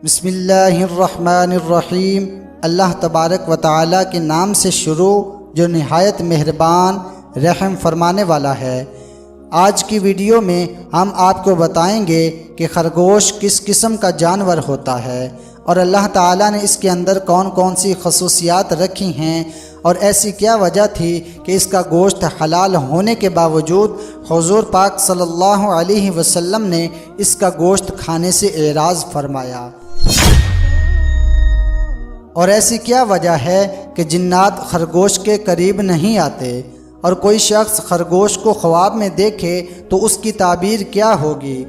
بسم اللہ الرحمن الرحیم۔ اللہ تبارک و تعالیٰ کے نام سے شروع جو نہایت مہربان رحم فرمانے والا ہے۔ آج کی ویڈیو میں ہم آپ کو بتائیں گے کہ خرگوش کس قسم کا جانور ہوتا ہے اور اللہ تعالیٰ نے اس کے اندر کون کون سی خصوصیات رکھی ہیں اور ایسی کیا وجہ تھی کہ اس کا گوشت حلال ہونے کے باوجود حضور پاک صلی اللہ علیہ وسلم نے اس کا گوشت کھانے سے اعراض فرمایا، اور ایسی کیا وجہ ہے کہ جنات خرگوش کے قریب نہیں آتے، اور کوئی شخص خرگوش کو خواب میں دیکھے تو اس کی تعبیر کیا ہوگی۔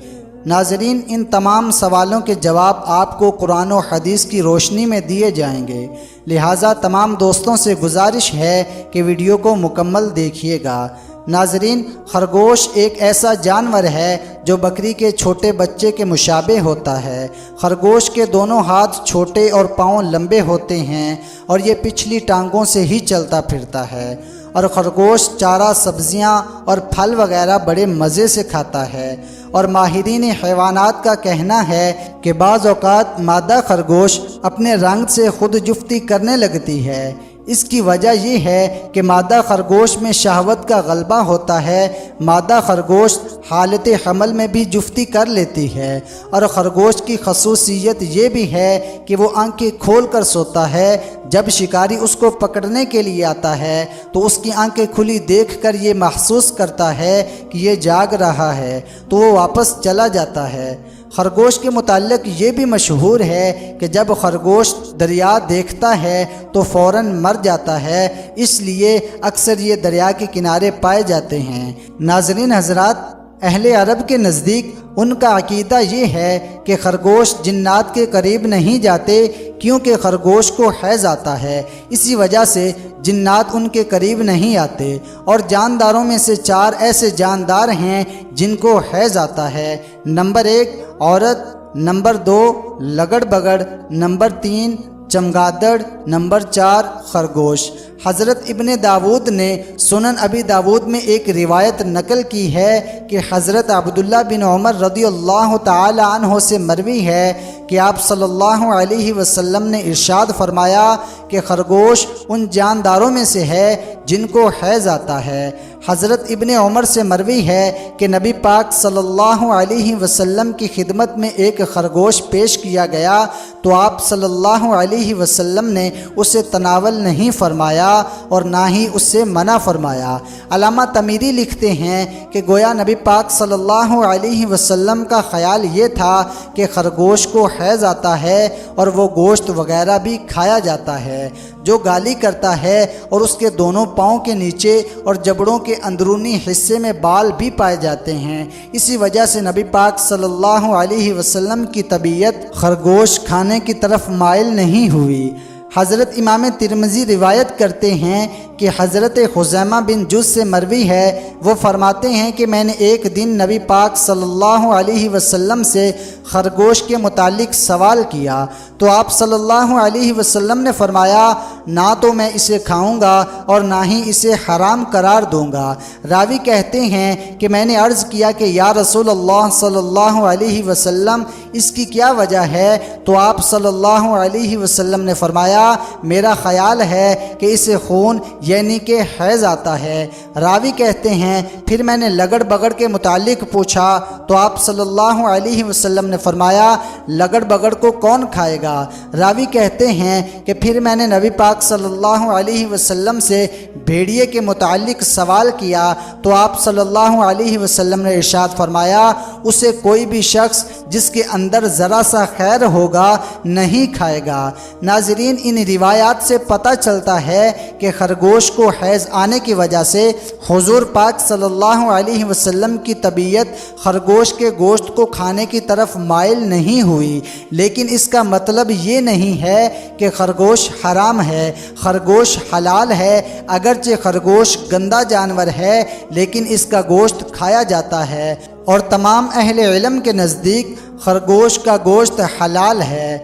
ناظرین، ان تمام سوالوں کے جواب آپ کو قرآن و حدیث کی روشنی میں دیے جائیں گے، لہٰذا تمام دوستوں سے گزارش ہے کہ ویڈیو کو مکمل دیکھیے گا۔ ناظرین، خرگوش ایک ایسا جانور ہے جو بکری کے چھوٹے بچے کے مشابہ ہوتا ہے۔ خرگوش کے دونوں ہاتھ چھوٹے اور پاؤں لمبے ہوتے ہیں اور یہ پچھلی ٹانگوں سے ہی چلتا پھرتا ہے، اور خرگوش چارہ، سبزیاں اور پھل وغیرہ بڑے مزے سے کھاتا ہے، اور ماہرین حیوانات کا کہنا ہے کہ بعض اوقات مادہ خرگوش اپنے رنگ سے خود جفتی کرنے لگتی ہے۔ اس کی وجہ یہ ہے کہ مادہ خرگوش میں شہوت کا غلبہ ہوتا ہے۔ مادہ خرگوش حالت حمل میں بھی جفتی کر لیتی ہے، اور خرگوش کی خصوصیت یہ بھی ہے کہ وہ آنکھیں کھول کر سوتا ہے۔ جب شکاری اس کو پکڑنے کے لیے آتا ہے تو اس کی آنکھیں کھلی دیکھ کر یہ محسوس کرتا ہے کہ یہ جاگ رہا ہے تو وہ واپس چلا جاتا ہے۔ خرگوش کے متعلق یہ بھی مشہور ہے کہ جب خرگوش دریا دیکھتا ہے تو فوراً مر جاتا ہے، اس لیے اکثر یہ دریا کے کنارے پائے جاتے ہیں۔ ناظرین حضرات، اہل عرب کے نزدیک ان کا عقیدہ یہ ہے کہ خرگوش جنات کے قریب نہیں جاتے کیونکہ خرگوش کو حیض آتا ہے، اسی وجہ سے جنات ان کے قریب نہیں آتے۔ اور جانداروں میں سے 4 ایسے جاندار ہیں جن کو حیض آتا ہے۔ نمبر 1 عورت، نمبر 2 لگڑ بگڑ، نمبر 3 چمگادڑ، نمبر 4 خرگوش۔ حضرت ابن داود نے سنن ابی داود میں ایک روایت نقل کی ہے کہ حضرت عبداللہ بن عمر رضی اللہ تعالی عنہ سے مروی ہے کہ آپ صلی اللہ علیہ وسلم نے ارشاد فرمایا کہ خرگوش ان جانداروں میں سے ہے جن کو حیض آتا ہے۔ حضرت ابن عمر سے مروی ہے کہ نبی پاک صلی اللہ علیہ وسلم کی خدمت میں ایک خرگوش پیش کیا گیا تو آپ صلی اللہ علیہ وسلم نے اسے تناول نہیں فرمایا اور نہ ہی اس سے منع فرمایا۔ علامہ تمیری لکھتے ہیں کہ گویا نبی پاک صلی اللہ علیہ وسلم کا خیال یہ تھا کہ خرگوش کو حیض آتا ہے اور وہ گوشت وغیرہ بھی کھایا جاتا ہے۔ جو گالی کرتا ہے اور اس کے دونوں پاؤں کے نیچے اور جبڑوں کے اندرونی حصے میں بال بھی پائے جاتے ہیں، اسی وجہ سے نبی پاک صلی اللہ علیہ وسلم کی طبیعت خرگوش کھانے کی طرف مائل نہیں ہوئی۔ حضرت امام ترمذی روایت کرتے ہیں کہ حضرت خزیمہ بن جز سے مروی ہے، وہ فرماتے ہیں کہ میں نے ایک دن نبی پاک صلی اللہ علیہ وسلم سے خرگوش کے متعلق سوال کیا تو آپ صلی اللہ علیہ وسلم نے فرمایا نہ تو میں اسے کھاؤں گا اور نہ ہی اسے حرام قرار دوں گا۔ راوی کہتے ہیں کہ میں نے عرض کیا کہ یا رسول اللہ صلی اللہ علیہ وسلم اس کی کیا وجہ ہے؟ تو آپ صلی اللہ علیہ وسلم نے فرمایا میرا خیال ہے کہ اسے خون یعنی کہ حیض آتا ہے۔ راوی کہتے ہیں پھر میں نے لگڑ بگڑ کے متعلق پوچھا تو آپ صلی اللہ علیہ وسلم نے فرمایا لگڑ بگڑ کو کون کھائے گا؟ راوی کہتے ہیں کہ پھر میں نے نبی پاک صلی اللہ علیہ وسلم سے بھیڑیے کے متعلق سوال کیا تو آپ صلی اللہ علیہ وسلم نے ارشاد فرمایا اسے کوئی بھی شخص جس کے اندر ذرا سا خیر ہوگا نہیں کھائے گا۔ ناظرین، ان روایات سے پتہ چلتا ہے کہ خرگوش کو حیض آنے کی وجہ سے حضور پاک صلی اللہ علیہ وسلم کی طبیعت خرگوش کے گوشت کو کھانے کی طرف مائل نہیں ہوئی، لیکن اس کا مطلب یہ نہیں ہے کہ خرگوش حرام ہے۔ خرگوش حلال ہے، اگرچہ خرگوش گندا جانور ہے لیکن اس کا گوشت کھایا جاتا ہے، اور تمام اہل علم کے نزدیک خرگوش کا گوشت حلال ہے۔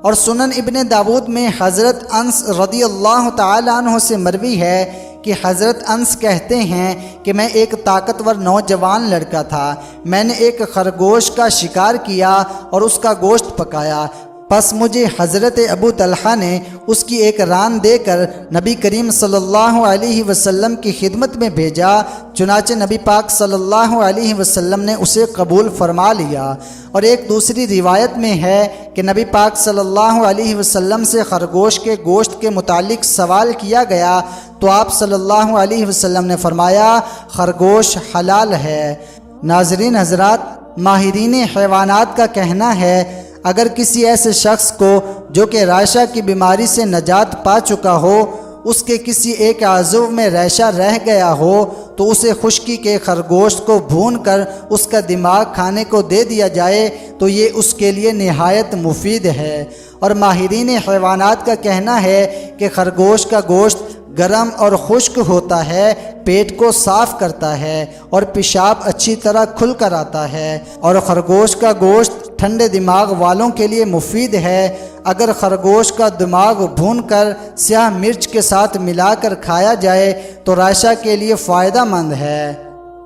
اور سنن ابن داود میں حضرت انس رضی اللہ تعالی عنہ سے مروی ہے کہ حضرت انس کہتے ہیں کہ میں ایک طاقتور نوجوان لڑکا تھا، میں نے ایک خرگوش کا شکار کیا اور اس کا گوشت پکایا، پس مجھے حضرت ابو طلحہ نے اس کی ایک ران دے کر نبی کریم صلی اللہ علیہ وسلم کی خدمت میں بھیجا، چنانچہ نبی پاک صلی اللہ علیہ وسلم نے اسے قبول فرما لیا۔ اور ایک دوسری روایت میں ہے کہ نبی پاک صلی اللہ علیہ وسلم سے خرگوش کے گوشت کے متعلق سوال کیا گیا تو آپ صلی اللہ علیہ وسلم نے فرمایا خرگوش حلال ہے۔ ناظرین حضرات، ماہرین حیوانات کا کہنا ہے اگر کسی ایسے شخص کو جو کہ رائشہ کی بیماری سے نجات پا چکا ہو، اس کے کسی ایک عضو میں ریشہ رہ گیا ہو تو اسے خشکی کے خرگوش کو بھون کر اس کا دماغ کھانے کو دے دیا جائے تو یہ اس کے لیے نہایت مفید ہے۔ اور ماہرین حیوانات کا کہنا ہے کہ خرگوش کا گوشت گرم اور خشک ہوتا ہے، پیٹ کو صاف کرتا ہے اور پیشاب اچھی طرح کھل کر آتا ہے، اور خرگوش کا گوشت ٹھنڈے دماغ والوں کے لیے مفید ہے۔ اگر خرگوش کا دماغ بھون کر سیاہ مرچ کے ساتھ ملا کر کھایا جائے تو رائشہ کے لیے فائدہ مند ہے۔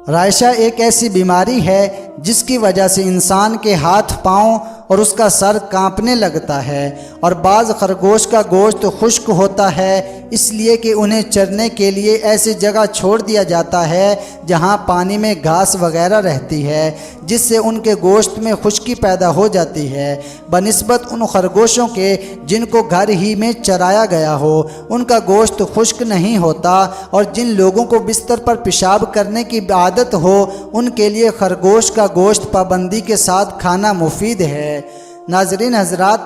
رائشہ ایک ایسی بیماری ہے جس کی وجہ سے انسان کے ہاتھ پاؤں اور اس کا سر کانپنے لگتا ہے، اور بعض خرگوش کا گوشت خشک ہوتا ہے اس لیے کہ انہیں چرنے کے لیے ایسی جگہ چھوڑ دیا جاتا ہے جہاں پانی میں گھاس وغیرہ رہتی ہے، جس سے ان کے گوشت میں خشکی پیدا ہو جاتی ہے بنسبت ان خرگوشوں کے جن کو گھر ہی میں چرایا گیا ہو۔ ان کا گوشت خشک نہیں ہوتا، اور جن لوگوں کو بستر پر پیشاب کرنے کی عادت ہو ان کے لیے خرگوش کا گوشت پابندی کے ساتھ کھانا مفید ہے۔ ناظرین حضرات،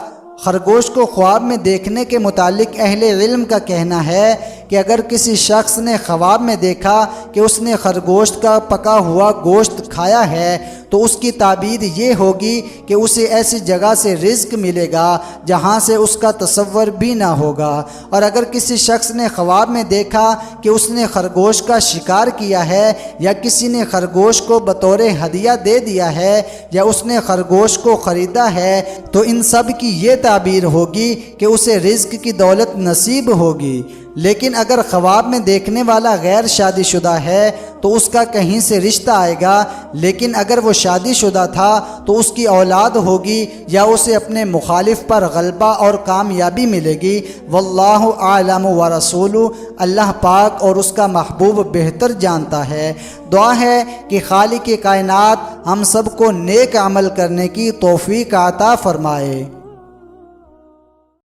خرگوش کو خواب میں دیکھنے کے متعلق اہل علم کا کہنا ہے کہ اگر کسی شخص نے خواب میں دیکھا کہ اس نے خرگوش کا پکا ہوا گوشت کھایا ہے تو اس کی تعبیر یہ ہوگی کہ اسے ایسی جگہ سے رزق ملے گا جہاں سے اس کا تصور بھی نہ ہوگا۔ اور اگر کسی شخص نے خواب میں دیکھا کہ اس نے خرگوش کا شکار کیا ہے یا کسی نے خرگوش کو بطور ہدیہ دے دیا ہے یا اس نے خرگوش کو خریدا ہے تو ان سب کی یہ تعبیر ہوگی کہ اسے رزق کی دولت نصیب ہوگی۔ لیکن اگر خواب میں دیکھنے والا غیر شادی شدہ ہے تو اس کا کہیں سے رشتہ آئے گا، لیکن اگر وہ شادی شدہ تھا تو اس کی اولاد ہوگی یا اسے اپنے مخالف پر غلبہ اور کامیابی ملے گی۔ واللہ اعلم ورسولہ، اللہ پاک اور اس کا محبوب بہتر جانتا ہے۔ دعا ہے کہ خالق کائنات ہم سب کو نیک عمل کرنے کی توفیق عطا فرمائے۔